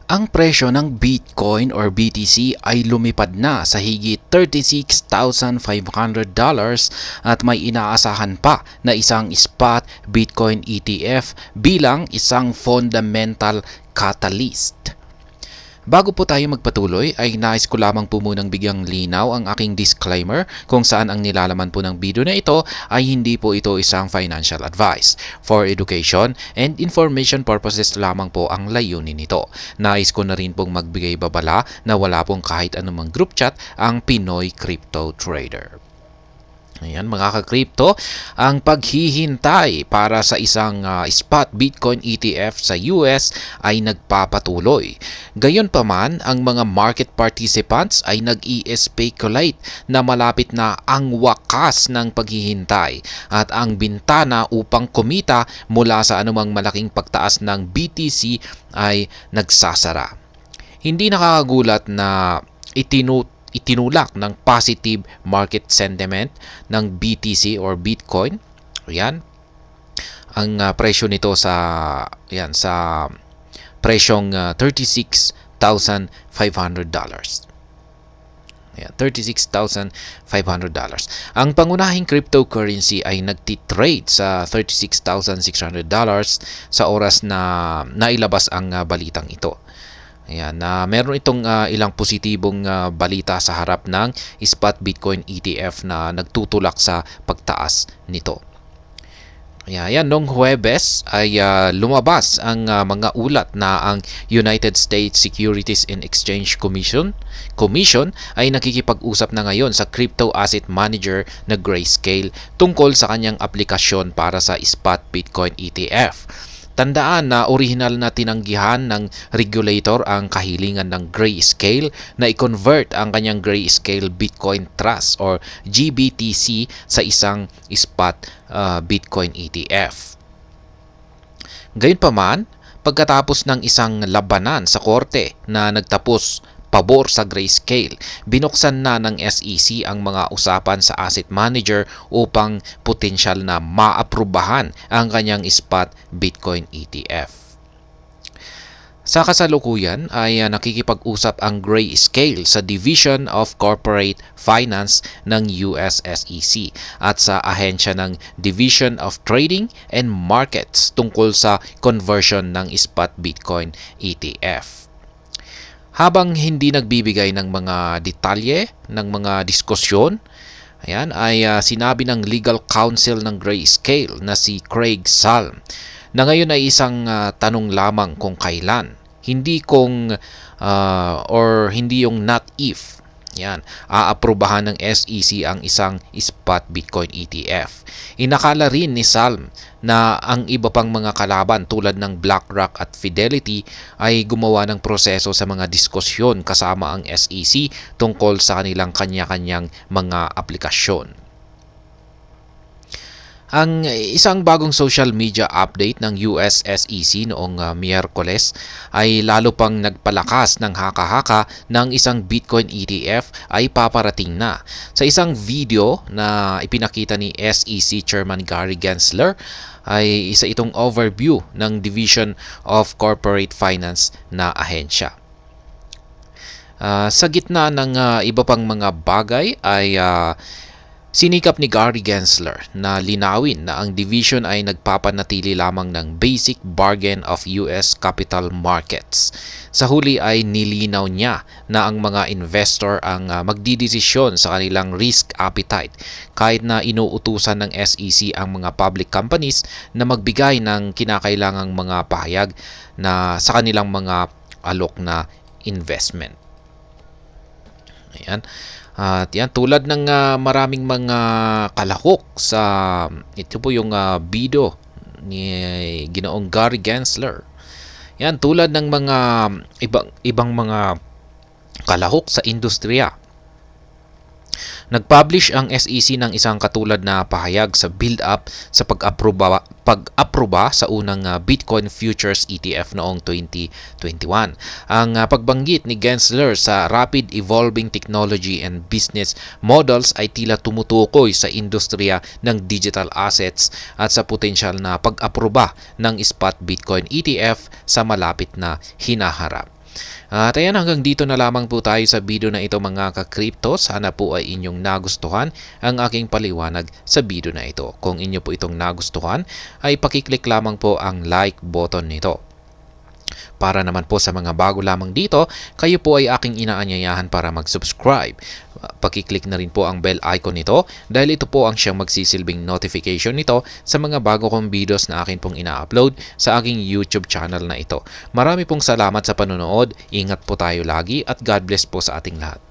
Ang presyo ng Bitcoin or BTC ay lumipad na sa higit $36,500 at may inaasahan pa na isang spot Bitcoin ETF bilang isang fundamental catalyst. Bago po tayo magpatuloy ay nais ko lamang po munang bigyang linaw ang aking disclaimer kung saan ang nilalaman po ng video na ito ay hindi po ito isang financial advice. For education and information purposes lamang po ang layunin nito. Nais ko na rin pong magbigay babala na wala pong kahit anumang group chat ang Pinoy Crypto Trader. Ayan mga ka-crypto, ang paghihintay para sa isang spot Bitcoin ETF sa US ay nagpapatuloy. Gayunpaman, ang mga market participants ay nag-i-speculate na malapit na ang wakas ng paghihintay at ang bintana upang kumita mula sa anumang malaking pagtaas ng BTC ay nagsasara. Hindi nakakagulat na itinulak ng positive market sentiment ng BTC or Bitcoin. Ayan. Ang presyo nito sa presyong $36,500. Ayan, $36,500. Ang pangunahing cryptocurrency ay nagtitrade sa $36,600 sa oras na nailabas ang balitang ito. Ayan, meron itong ilang positibong balita sa harap ng spot Bitcoin ETF na nagtutulak sa pagtaas nito. Ayan, noong Huwebes ay lumabas ang mga ulat na ang United States Securities and Exchange Commission ay nakikipag-usap na ngayon sa crypto asset manager na Grayscale tungkol sa kanyang aplikasyon para sa spot Bitcoin ETF. Tandaan na orihinal na tinanggihan ng regulator ang kahilingan ng Grayscale na i-convert ang kanyang Grayscale Bitcoin Trust or GBTC sa isang spot Bitcoin ETF. Gayunpaman, pagkatapos ng isang labanan sa korte na nagtapos pabor sa Grayscale, binuksan na ng SEC ang mga usapan sa asset manager upang potensyal na maaprubahan ang kanyang spot Bitcoin ETF. Sa kasalukuyan ay nakikipag-usap ang Grayscale sa Division of Corporate Finance ng US SEC at sa ahensya ng Division of Trading and Markets tungkol sa conversion ng spot Bitcoin ETF. Habang hindi nagbibigay ng mga detalye ng mga diskusyon, ayan, ay sinabi ng legal counsel ng Grayscale na si Craig Salm na ngayon ay isang tanong lamang kung kailan, hindi kung or hindi yung not if. Yan, aaprubahan ng SEC ang isang spot Bitcoin ETF. Inakala rin ni Salm na ang iba pang mga kalaban tulad ng BlackRock at Fidelity ay gumawa ng proseso sa mga diskusyon kasama ang SEC tungkol sa kanilang kanya-kanyang mga aplikasyon. Ang isang bagong social media update ng US SEC noong Miyerkules ay lalo pang nagpalakas ng haka-haka ng isang Bitcoin ETF ay paparating na. Sa isang video na ipinakita ni SEC Chairman Gary Gensler ay isa itong overview ng Division of Corporate Finance na ahensya. Sa gitna ng iba pang mga bagay ay sinikap ni Gary Gensler na linawin na ang division ay nagpapanatili lamang ng basic bargain of US capital markets. Sa huli ay nilinaw niya na ang mga investor ang magdidesisyon sa kanilang risk appetite kahit na inuutusan ng SEC ang mga public companies na magbigay ng kinakailangang mga pahayag na sa kanilang mga alok na investment. Ayan. At yan, tulad ng maraming mga kalahok sa ito po yung video ni Ginoong Gary Gensler. Yan, tulad ng mga ibang mga kalahok sa industriya. Nag-publish ang SEC ng isang katulad na pahayag sa build-up sa pag-aproba sa unang Bitcoin Futures ETF noong 2021. Ang pagbanggit ni Gensler sa rapid evolving technology and business models ay tila tumutukoy sa industriya ng digital assets at sa potensyal na pag-aproba ng spot Bitcoin ETF sa malapit na hinaharap. At ayan, hanggang dito na lamang po tayo sa video na ito mga ka-crypto. Sana po ay inyong nagustuhan ang aking paliwanag sa video na ito. Kung inyo po itong nagustuhan ay pakiclick lamang po ang like button nito. Para naman po sa mga bago lamang dito, kayo po ay aking inaanyayahan para mag-subscribe. Pakiclick na rin po ang bell icon nito dahil ito po ang siyang magsisilbing notification nito sa mga bago kong videos na akin pong ina-upload sa aking YouTube channel na ito. Marami pong salamat sa panonood, ingat po tayo lagi at God bless po sa ating lahat.